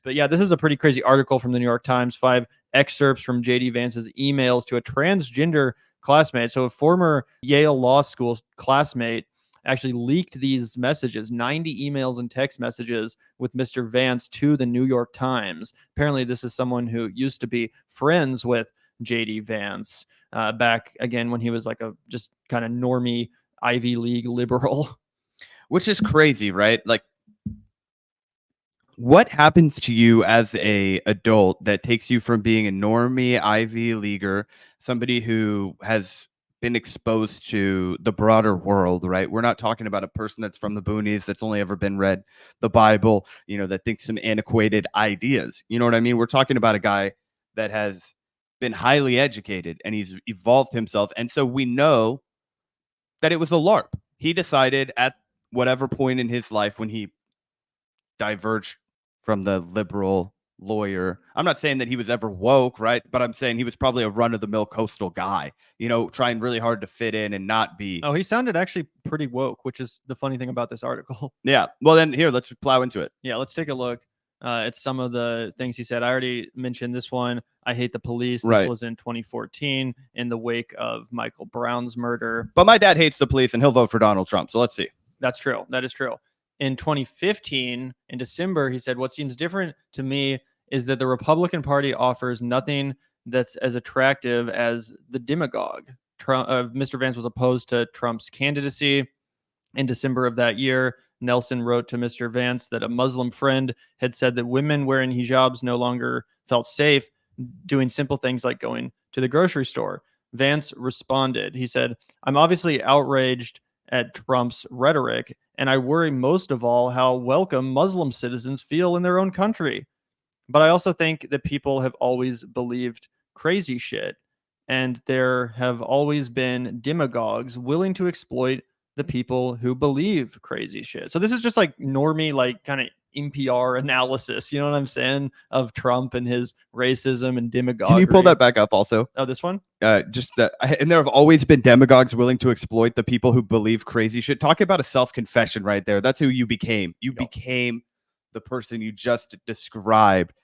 But yeah, this is a pretty crazy article from the New York Times. 5 excerpts from J.D. Vance's emails to a transgender classmate. So a former Yale Law School classmate actually leaked these messages, 90 emails and text messages with Mr. Vance to the New York Times. Apparently, this is someone who used to be friends with J.D. Vance back again when he was like a just kind of normie Ivy League liberal. Which is crazy, right? Like, what happens to you as a adult that takes you from being a normie Ivy Leaguer, somebody who has been exposed to the broader world, right? We're not talking about a person that's from the boonies, that's only ever been read the Bible, that thinks some antiquated ideas. You know what I mean? We're talking about a guy that has been highly educated and he's evolved himself. And so we know that it was a LARP. He decided at whatever point in his life when he diverged from the liberal lawyer. I'm not saying that he was ever woke, right? But I'm saying he was probably a run-of-the-mill coastal guy, trying really hard to fit in and not be. Oh, he sounded actually pretty woke, which is the funny thing about this article. Yeah. Well, then here, let's plow into it. Yeah, let's take a look at some of the things he said. I already mentioned this one. I hate the police. This Right. was in 2014 in the wake of Michael Brown's murder. But my dad hates the police and he'll vote for Donald Trump. So let's see. That's true. That is true. In 2015, in December, he said, what seems different to me is that the Republican Party offers nothing that's as attractive as the demagogue. Mr. Vance was opposed to Trump's candidacy. In December of that year, Nelson wrote to Mr. Vance that a Muslim friend had said that women wearing hijabs no longer felt safe doing simple things like going to the grocery store. Vance responded. He said, I'm obviously outraged at Trump's rhetoric, and I worry most of all how welcome Muslim citizens feel in their own country. But I also think that people have always believed crazy shit, and there have always been demagogues willing to exploit the people who believe crazy shit. So this is just like normie, like kind of NPR analysis, you know what I'm saying, of Trump and his racism and demagoguery. Can you pull that back up also? Oh, this one? Just that, and there have always been demagogues willing to exploit the people who believe crazy shit. Talk about a self-confession right there. That's who you became. You became the person you just described.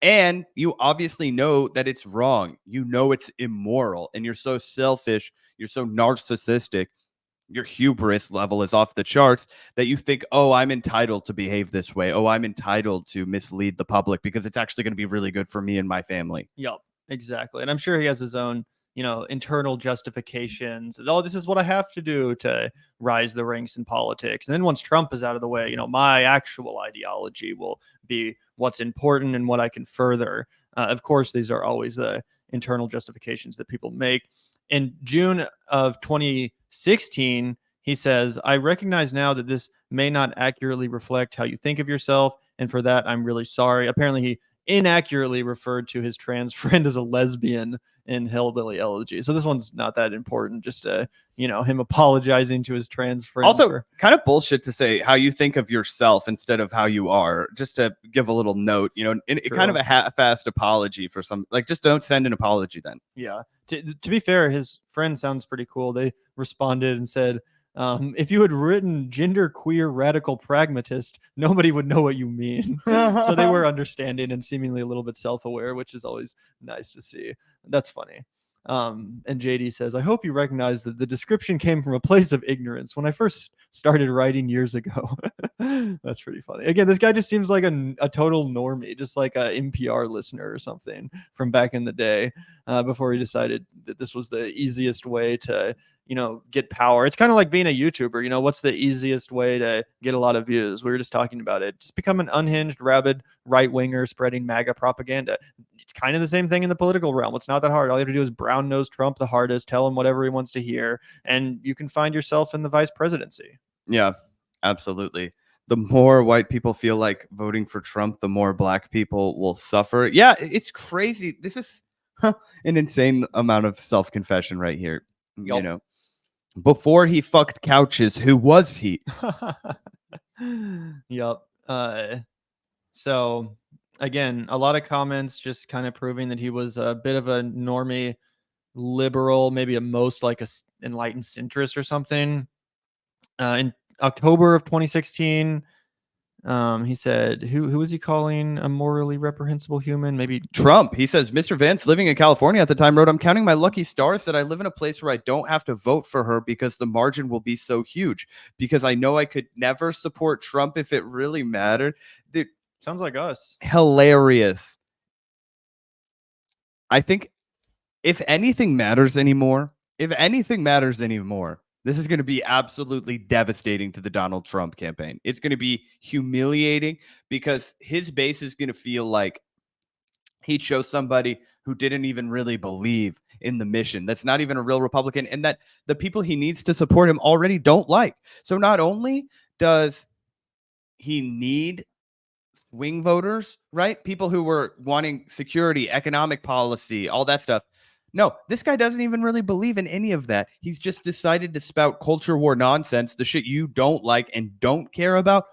And you obviously know that it's wrong. You know it's immoral. And you're so selfish. You're so narcissistic. Your hubris level is off the charts that you think, oh, I'm entitled to behave this way. Oh, I'm entitled to mislead the public because it's actually going to be really good for me and my family. Yep, exactly. And I'm sure he has his own, internal justifications. Oh, this is what I have to do to rise the ranks in politics. And then once Trump is out of the way, my actual ideology will be what's important and what I can further. Of course, these are always the internal justifications that people make. In June of 2016, he says, I recognize now that this may not accurately reflect how you think of yourself. And for that, I'm really sorry. Apparently, he inaccurately referred to his trans friend as a lesbian in Hillbilly Elegy. So this one's not that important. Just him apologizing to his trans friend. Also, kind of bullshit to say how you think of yourself instead of how you are. Just to give a little note, kind of a half-assed apology for some. Like, just don't send an apology then. Yeah. To be fair, his friend sounds pretty cool. They responded and said, if you had written genderqueer radical pragmatist, nobody would know what you mean. So they were understanding and seemingly a little bit self-aware, which is always nice to see. That's funny. And JD says, I hope you recognize that the description came from a place of ignorance when I first started writing years ago. That's pretty funny. Again, this guy just seems like a total normie, just like a NPR listener or something from back in the day, before he decided that this was the easiest way to get power. It's kind of like being a YouTuber. What's the easiest way to get a lot of views? We were just talking about it. Just become an unhinged, rabid right-winger spreading MAGA propaganda. It's kind of the same thing in the political realm. It's not that hard. All you have to do is brown nose Trump the hardest, tell him whatever he wants to hear, and you can find yourself in the vice presidency. Yeah, absolutely. The more white people feel like voting for Trump, the more black people will suffer. Yeah, it's crazy. This is an insane amount of self-confession right here. Yep. Before he fucked couches, who was he? Yep. So again, a lot of comments just kind of proving that he was a bit of a normie liberal, maybe at most like a enlightened centrist or something. In October of 2016, He said, who was he calling a morally reprehensible human? Maybe Trump. He says, Mr. Vance, living in California at the time, wrote, I'm counting my lucky stars that I live in a place where I don't have to vote for her because the margin will be so huge. Because I know I could never support Trump if it really mattered. Dude, sounds like us. hilarious. I think if anything matters anymore, this is going to be absolutely devastating to the Donald Trump campaign. It's going to be humiliating because his base is going to feel like he chose somebody who didn't even really believe in the mission. That's not even a real Republican, and that the people he needs to support him already don't like. So not only does he need swing voters, right? People who were wanting security, economic policy, all that stuff. No, this guy doesn't even really believe in any of that. He's just decided to spout culture war nonsense, the shit you don't like and don't care about.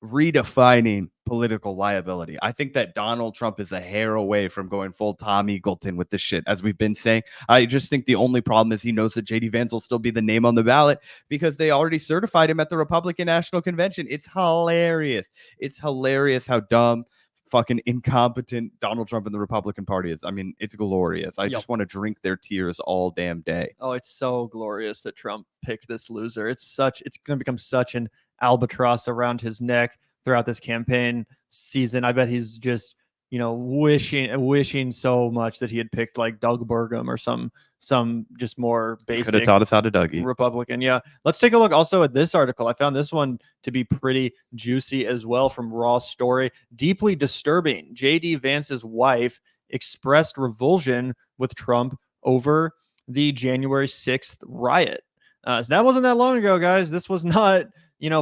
Redefining political liability. I think that Donald Trump is a hair away from going full Tom Eagleton with this shit, as we've been saying. I just think the only problem is he knows that JD Vance will still be the name on the ballot because they already certified him at the Republican National Convention. It's hilarious. It's hilarious how dumb, fucking incompetent Donald Trump and the Republican Party is. I mean, it's glorious. I just want to drink their tears all damn day. Oh, it's so glorious that Trump picked this loser. It's going to become such an albatross around his neck throughout this campaign season. I bet he's just, wishing so much that he had picked like Doug Burgum or some just more basic Could have taught us how to Dougie. Republican. Yeah. Let's take a look also at this article. I found this one to be pretty juicy as well from Raw Story. Deeply disturbing. JD Vance's wife expressed revulsion with Trump over the January 6th riot. So that wasn't that long ago, guys. This was not,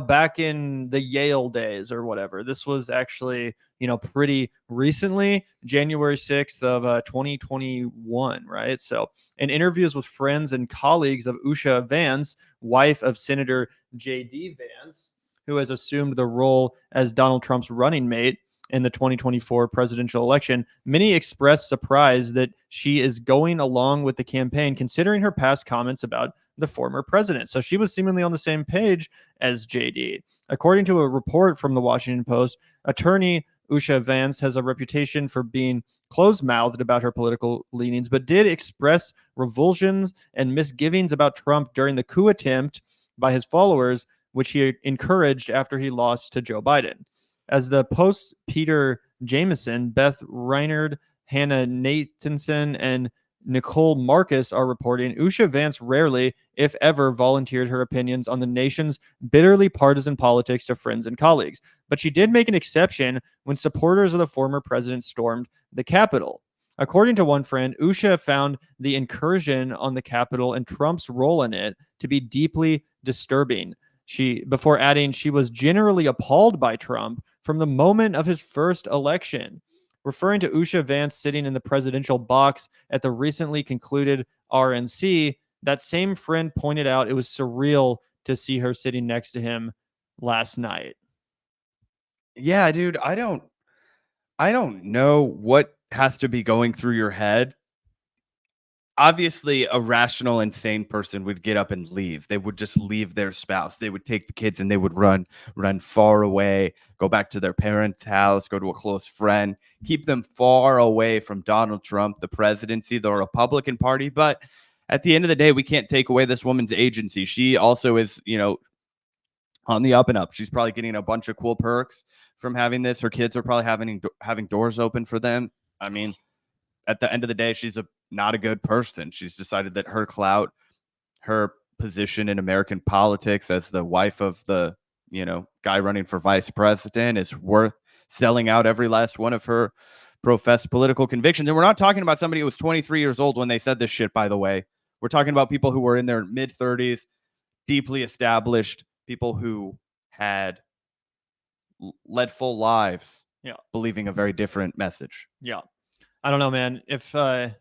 back in the Yale days or whatever. This was actually, pretty recently, January 6th of 2021, right? So in interviews with friends and colleagues of Usha Vance, wife of Senator J.D. Vance, who has assumed the role as Donald Trump's running mate in the 2024 presidential election, many expressed surprise that she is going along with the campaign, considering her past comments about the former president. So she was seemingly on the same page as JD. According to a report from the Washington Post, attorney Usha Vance has a reputation for being closed-mouthed about her political leanings, but did express revulsions and misgivings about Trump during the coup attempt by his followers, which he encouraged after he lost to Joe Biden. As the Post's Peter Jameson, Beth Reinard, Hannah Nathanson, and Nicole Marcus are reporting, Usha Vance rarely, if ever, volunteered her opinions on the nation's bitterly partisan politics to friends and colleagues. But she did make an exception when supporters of the former president stormed the Capitol. According to one friend, Usha found the incursion on the Capitol and Trump's role in it to be deeply disturbing. Before adding, she was generally appalled by Trump from the moment of his first election. Referring to Usha Vance sitting in the presidential box at the recently concluded RNC, that same friend pointed out it was surreal to see her sitting next to him last night. Yeah, dude, I don't know what has to be going through your head. Obviously, a rational, insane person would get up and leave. They would just leave their spouse. They would take the kids and they would run far away, go back to their parents' house, go to a close friend, keep them far away from Donald Trump, the presidency, the Republican Party. But at the end of the day, we can't take away this woman's agency. She also is, on the up and up. She's probably getting a bunch of cool perks from having this. Her kids are probably having doors open for them. I mean, at the end of the day, she's not a good person. She's decided that her clout, her position in American politics as the wife of the, guy running for vice president is worth selling out every last one of her professed political convictions. And we're not talking about somebody who was 23 years old when they said this shit, by the way. We're talking about people who were in their mid 30s, deeply established, people who had led full lives, believing a very different message. Yeah. I don't know, man. If I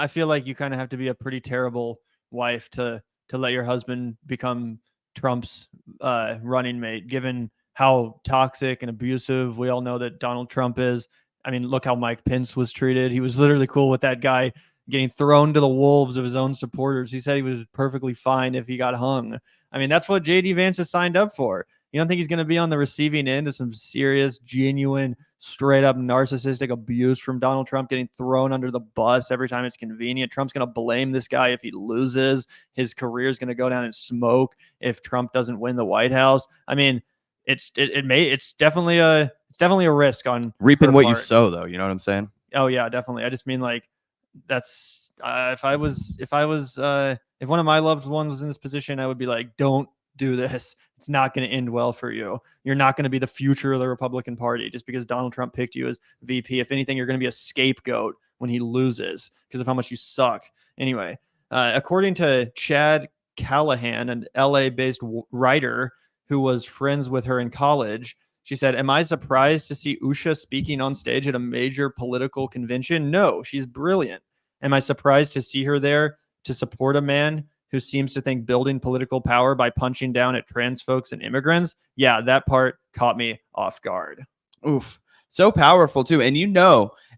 feel like you kind of have to be a pretty terrible wife to let your husband become Trump's running mate, given how toxic and abusive we all know that Donald Trump is. I mean, look how Mike Pence was treated. He was literally cool with that guy getting thrown to the wolves of his own supporters. He said he was perfectly fine if he got hung. I mean, that's what JD Vance has signed up for. You don't think he's going to be on the receiving end of some serious, genuine, straight up narcissistic abuse from Donald Trump, getting thrown under the bus every time it's convenient? Trump's going to blame this guy if he loses. His career is going to go down in smoke if Trump doesn't win the White House. I mean, it's definitely a risk on Reaping her what you part. sow, though. You know what I'm saying? Oh yeah, definitely. I just mean like that's if one of my loved ones was in this position, I would be like, don't do this. It's not going to end well for you. You're not going to be the future of the Republican Party just because Donald Trump picked you as VP. If anything, you're going to be a scapegoat when he loses because of how much you suck. Anyway, according to Chad Callahan, an LA-based writer who was friends with her in college, she said, "Am I surprised to see Usha speaking on stage at a major political convention? No, she's brilliant. Am I surprised to see her there to support a man who seems to think building political power by punching down at trans folks and immigrants? Yeah, that part caught me off guard." Oof. So powerful too. And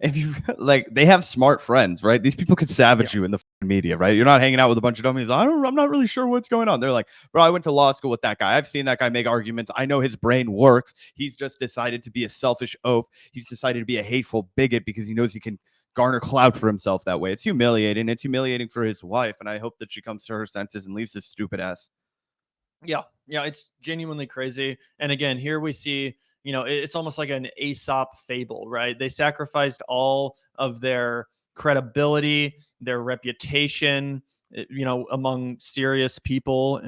if you like, they have smart friends, right? These people could savage you in the media, right? You're not hanging out with a bunch of dummies. I'm not really sure what's going on. They're like, bro, I went to law school with that guy. I've seen that guy make arguments. I know his brain works. He's just decided to be a selfish oaf. He's decided to be a hateful bigot because he knows he can garner clout for himself that way. It's humiliating. It's humiliating for his wife. And I hope that she comes to her senses and leaves this stupid ass. Yeah, it's genuinely crazy. And again, here we see, it's almost like an Aesop fable, right? They sacrificed all of their credibility, their reputation, among serious people,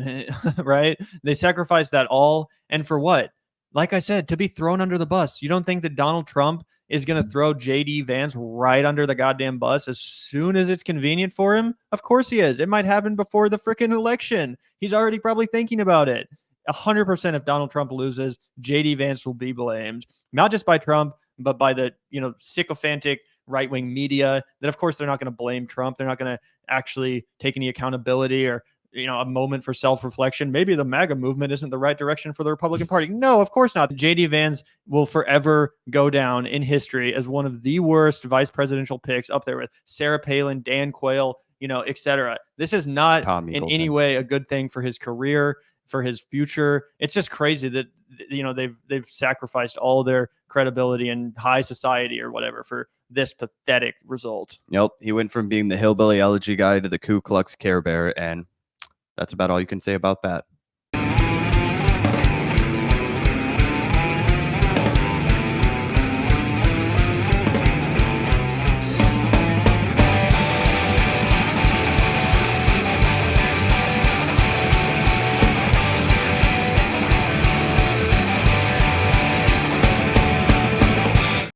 right? They sacrificed that all. And for what? Like I said, to be thrown under the bus. You don't think that Donald Trump is going to throw JD Vance right under the goddamn bus as soon as it's convenient for him? Of course he is. It might happen before the freaking election. He's already probably thinking about it. 100% if Donald Trump loses, JD Vance will be blamed, not just by Trump, but by the, sycophantic right-wing media that, of course, they're not going to blame Trump. They're not going to actually take any accountability or a moment for self-reflection. Maybe the MAGA movement isn't the right direction for the Republican Party. No, of course not. JD Vance will forever go down in history as one of the worst vice presidential picks, up there with Sarah Palin, Dan Quayle, etc. This is not Tom in Eagleton. any way a good thing for his career, for his future. It's just crazy that they've sacrificed all their credibility in high society or whatever for this pathetic result. Yep, he went from being the hillbilly elegy guy to the Ku Klux Care Bear, and that's about all you can say about that.